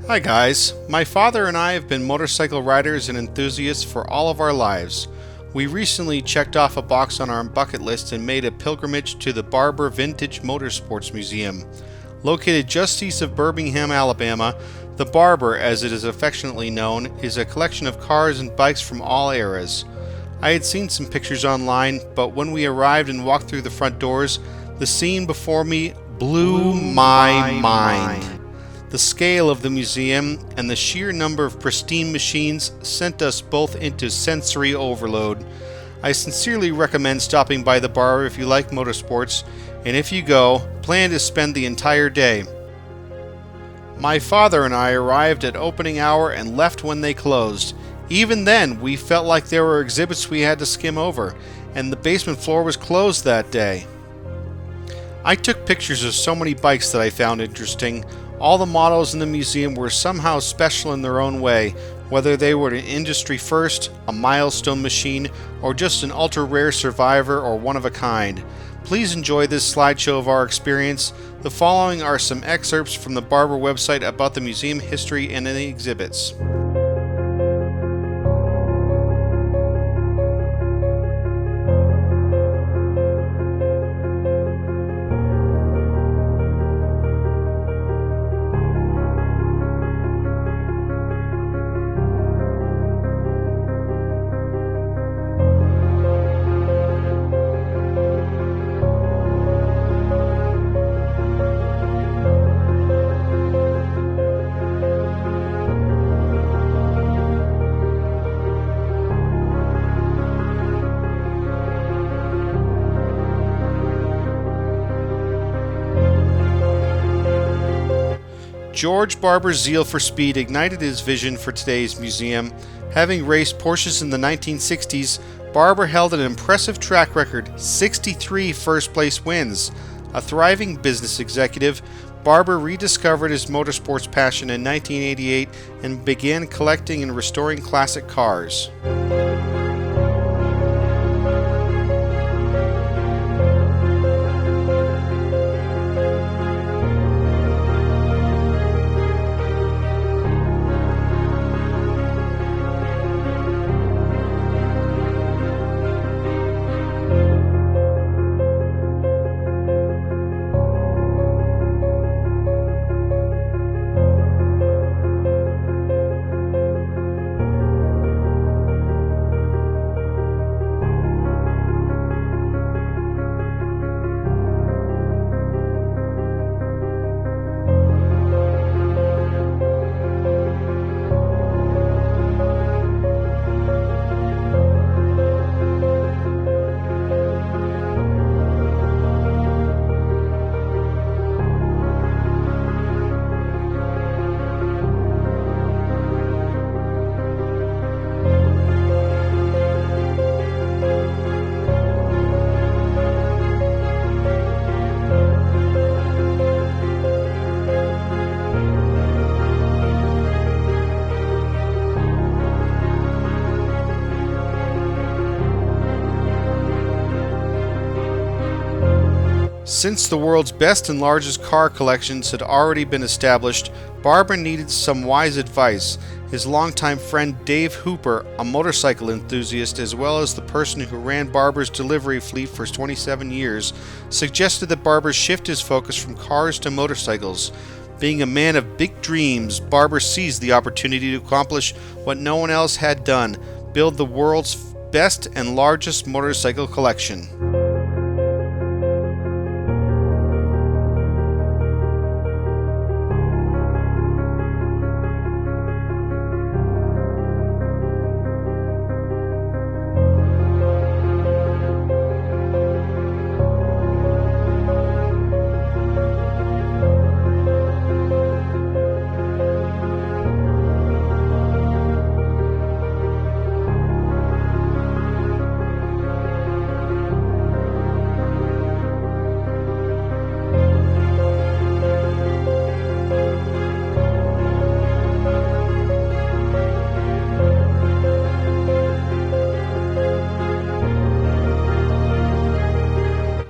Hi guys, my father and I have been motorcycle riders and enthusiasts for all of our lives. We recently checked off a box on our bucket list and made a pilgrimage to the Barber Vintage Motorsports Museum. Located just east of Birmingham, Alabama, the Barber, as it is affectionately known, is a collection of cars and bikes from all eras. I had seen some pictures online, but when we arrived and walked through the front doors, the scene before me blew my mind. The scale of the museum and the sheer number of pristine machines sent us both into sensory overload. I sincerely recommend stopping by the Barber if you like motorsports, and if you go, plan to spend the entire day. My father and I arrived at opening hour and left when they closed. Even then, we felt like there were exhibits we had to skim over, and the basement floor was closed that day. I took pictures of so many bikes that I found interesting. All the models in the museum were somehow special in their own way, whether they were an industry first, a milestone machine, or just an ultra-rare survivor or one of a kind. Please enjoy this slideshow of our experience. The following are some excerpts from the Barber website about the museum history and the exhibits. George Barber's zeal for speed ignited his vision for today's museum. Having raced Porsches in the 1960s, Barber held an impressive track record, 63 first-place wins. A thriving business executive, Barber rediscovered his motorsports passion in 1988 and began collecting and restoring classic cars. Since the world's best and largest car collections had already been established, Barber needed some wise advice. His longtime friend Dave Hooper, a motorcycle enthusiast as well as the person who ran Barber's delivery fleet for 27 years, suggested that Barber shift his focus from cars to motorcycles. Being a man of big dreams, Barber seized the opportunity to accomplish what no one else had done: build the world's best and largest motorcycle collection.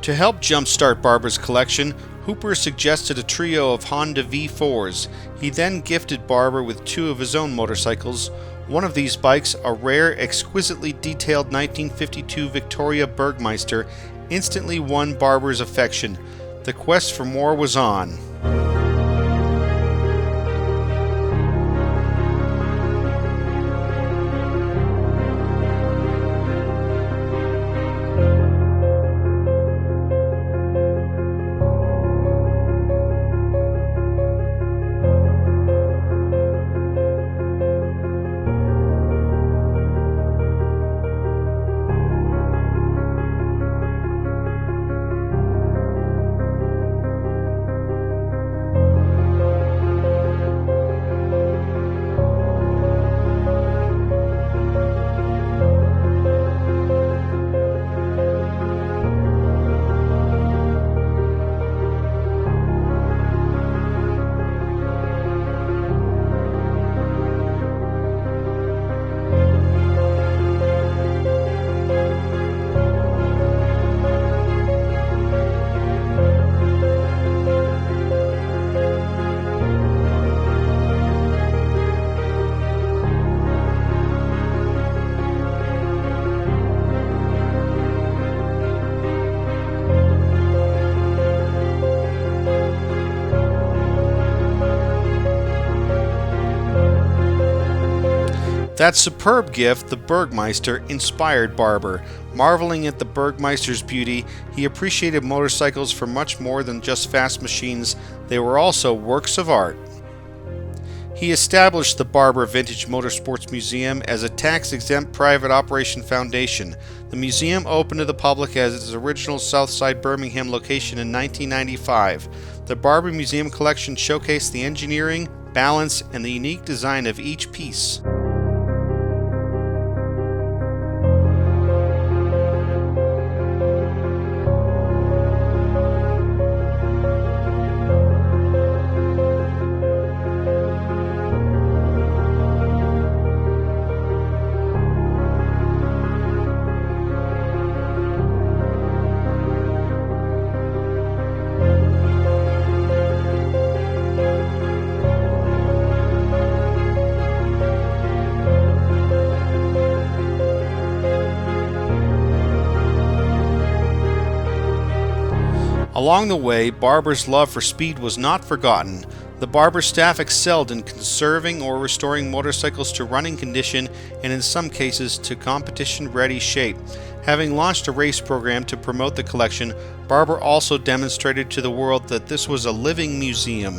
To help jumpstart Barber's collection, Hooper suggested a trio of Honda V4s. He then gifted Barber with two of his own motorcycles. One of these bikes, a rare, exquisitely detailed 1952 Victoria Bergmeister, instantly won Barber's affection. The quest for more was on. That superb gift, the Bergmeister, inspired Barber. Marveling at the Bergmeister's beauty, he appreciated motorcycles for much more than just fast machines. They were also works of art. He established the Barber Vintage Motorsports Museum as a tax-exempt private operation foundation. The museum opened to the public as its original Southside Birmingham location in 1995. The Barber Museum collection showcased the engineering, balance, and the unique design of each piece. Along the way, Barber's love for speed was not forgotten. The Barber staff excelled in conserving or restoring motorcycles to running condition and in some cases to competition-ready shape. Having launched a race program to promote the collection, Barber also demonstrated to the world that this was a living museum.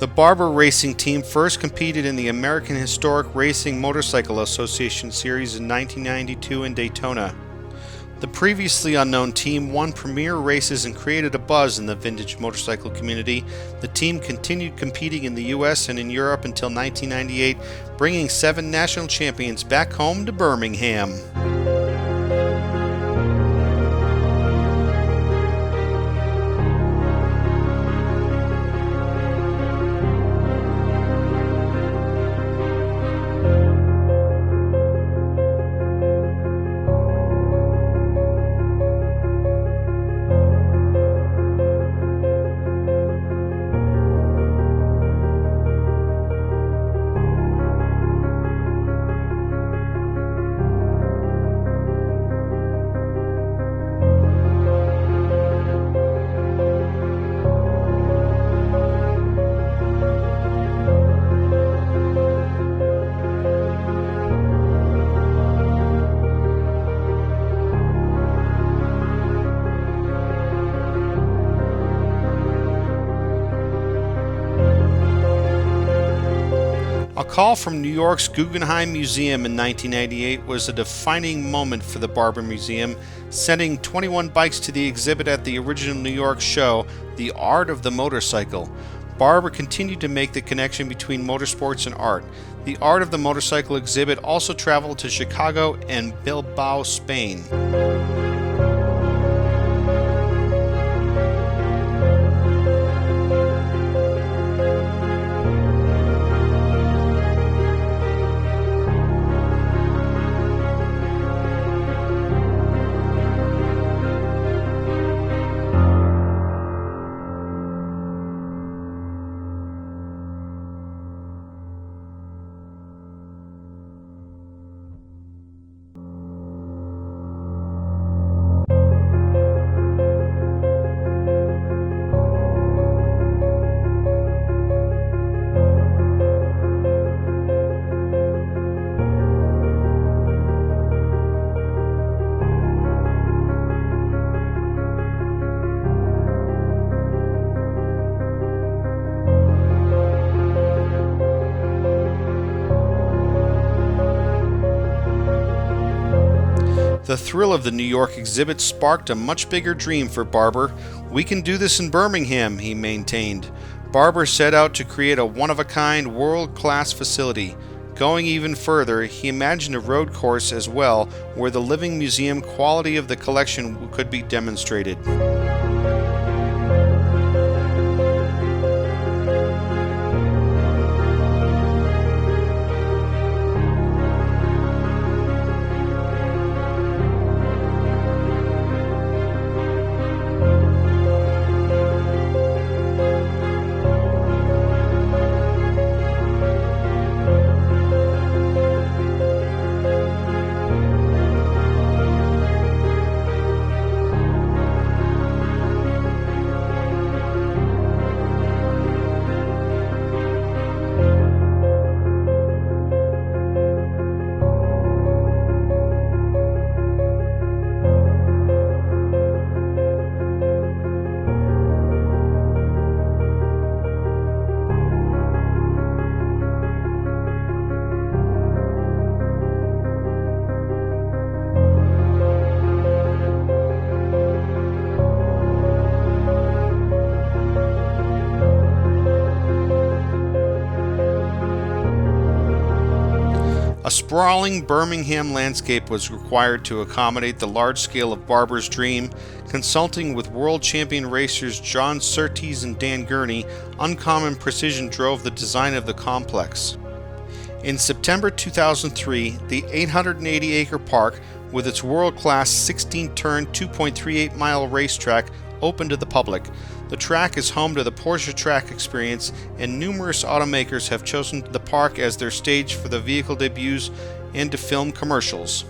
The Barber Racing Team first competed in the American Historic Racing Motorcycle Association Series in 1992 in Daytona. The previously unknown team won premier races and created a buzz in the vintage motorcycle community. The team continued competing in the US and in Europe until 1998, bringing 7 national champions back home to Birmingham. call from New York's Guggenheim Museum in 1998 was a defining moment for the Barber Museum, sending 21 bikes to the exhibit at the original New York show, The Art of the Motorcycle. Barber continued to make the connection between motorsports and art. The Art of the Motorcycle exhibit also traveled to Chicago and Bilbao, Spain. The thrill of the New York exhibit sparked a much bigger dream for Barber. "We can do this in Birmingham," he maintained. Barber set out to create a one-of-a-kind, world-class facility. Going even further, he imagined a road course as well, where the living museum quality of the collection could be demonstrated. A sprawling Birmingham landscape was required to accommodate the large scale of Barber's dream. Consulting with world champion racers John Surtees and Dan Gurney, uncommon precision drove the design of the complex. In September 2003, the 880-acre park, with its world-class 16-turn, 2.38-mile racetrack, opened to the public. The track is home to the Porsche Track Experience, and numerous automakers have chosen the park as their stage for the vehicle debuts and to film commercials.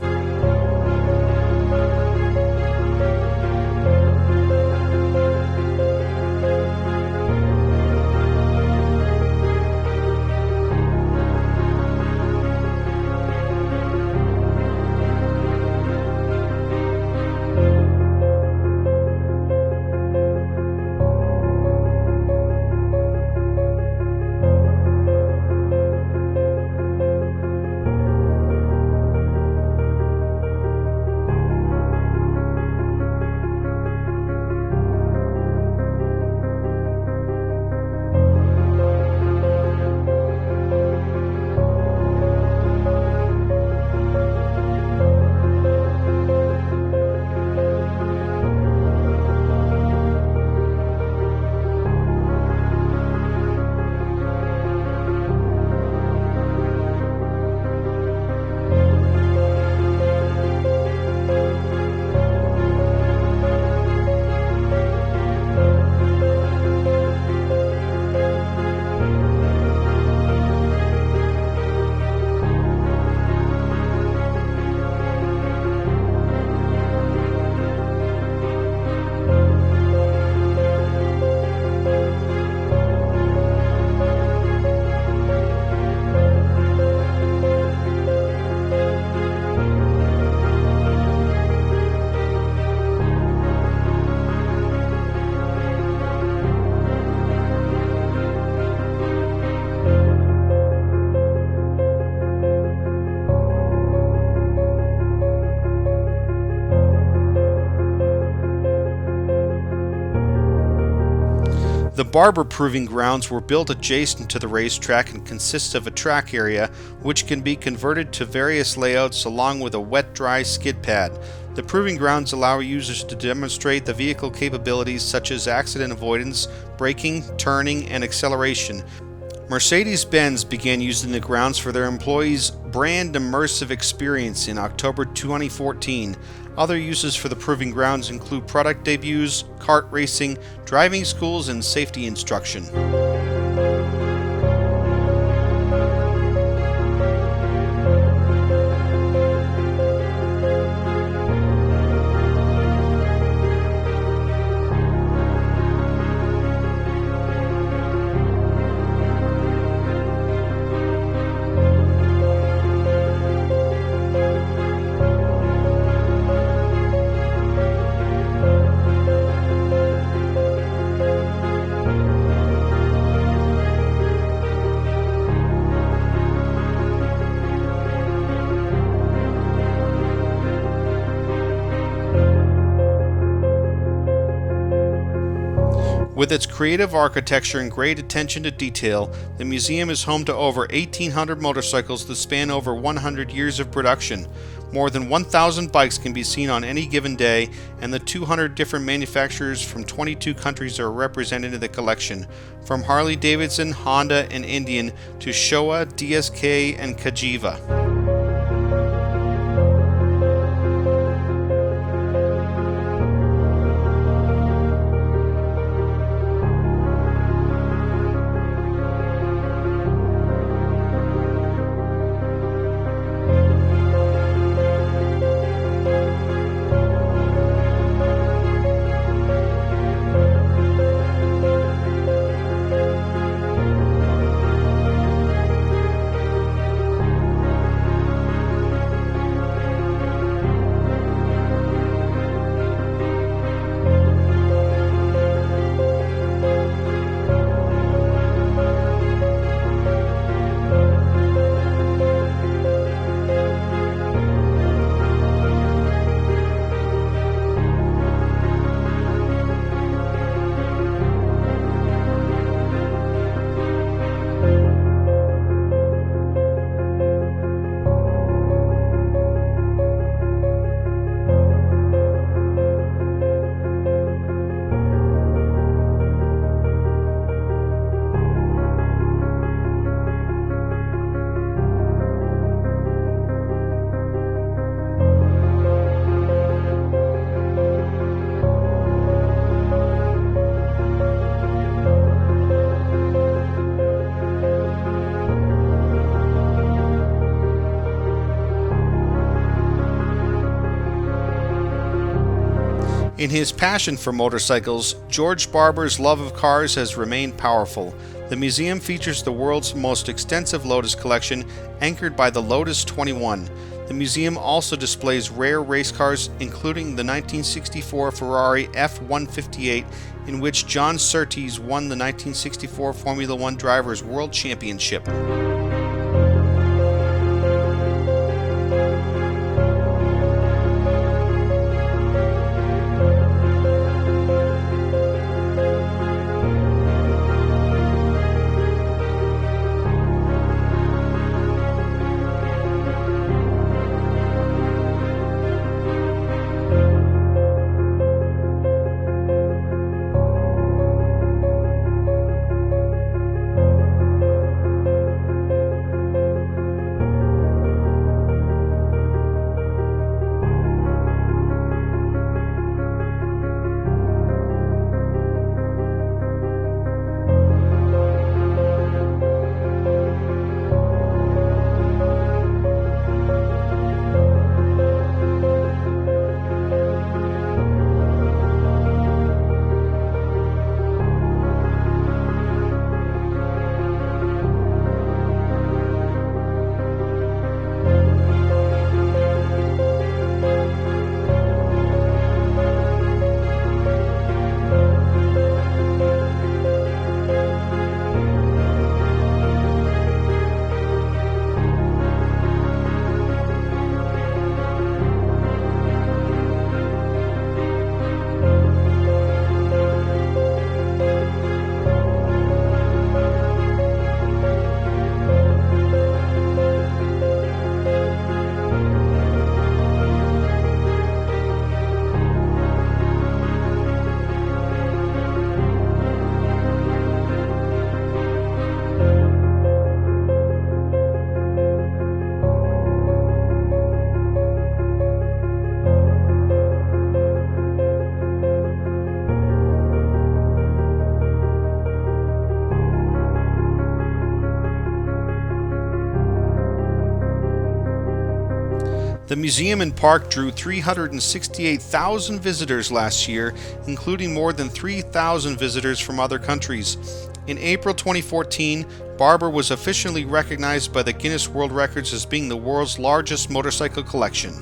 The Barber Proving Grounds were built adjacent to the racetrack and consist of a track area which can be converted to various layouts along with a wet-dry skid pad. The proving grounds allow users to demonstrate the vehicle capabilities such as accident avoidance, braking, turning, and acceleration. Mercedes-Benz began using the grounds for their employees' brand immersive experience in October 2014. Other uses for the proving grounds include product debuts, kart racing, driving schools, and safety instruction. With its creative architecture and great attention to detail, the museum is home to over 1,800 motorcycles that span over 100 years of production. More than 1,000 bikes can be seen on any given day, and the 200 different manufacturers from 22 countries are represented in the collection, from Harley-Davidson, Honda, and Indian to Showa, DSK, and Cagiva. In his passion for motorcycles, George Barber's love of cars has remained powerful. The museum features the world's most extensive Lotus collection, anchored by the Lotus 21. The museum also displays rare race cars, including the 1964 Ferrari F-158, in which John Surtees won the 1964 Formula One Drivers' World Championship. The museum and park drew 368,000 visitors last year, including more than 3,000 visitors from other countries. In April 2014, Barber was officially recognized by the Guinness World Records as being the world's largest motorcycle collection.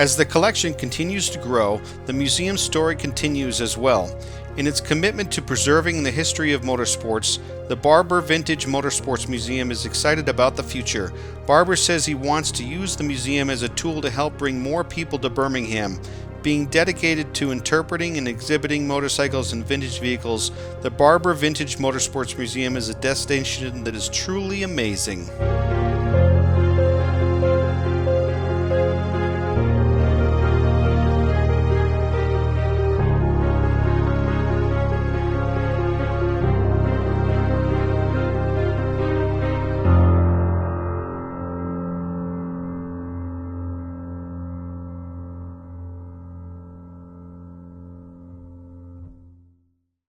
As the collection continues to grow, the museum's story continues as well. In its commitment to preserving the history of motorsports, the Barber Vintage Motorsports Museum is excited about the future. Barber says he wants to use the museum as a tool to help bring more people to Birmingham. Being dedicated to interpreting and exhibiting motorcycles and vintage vehicles, the Barber Vintage Motorsports Museum is a destination that is truly amazing.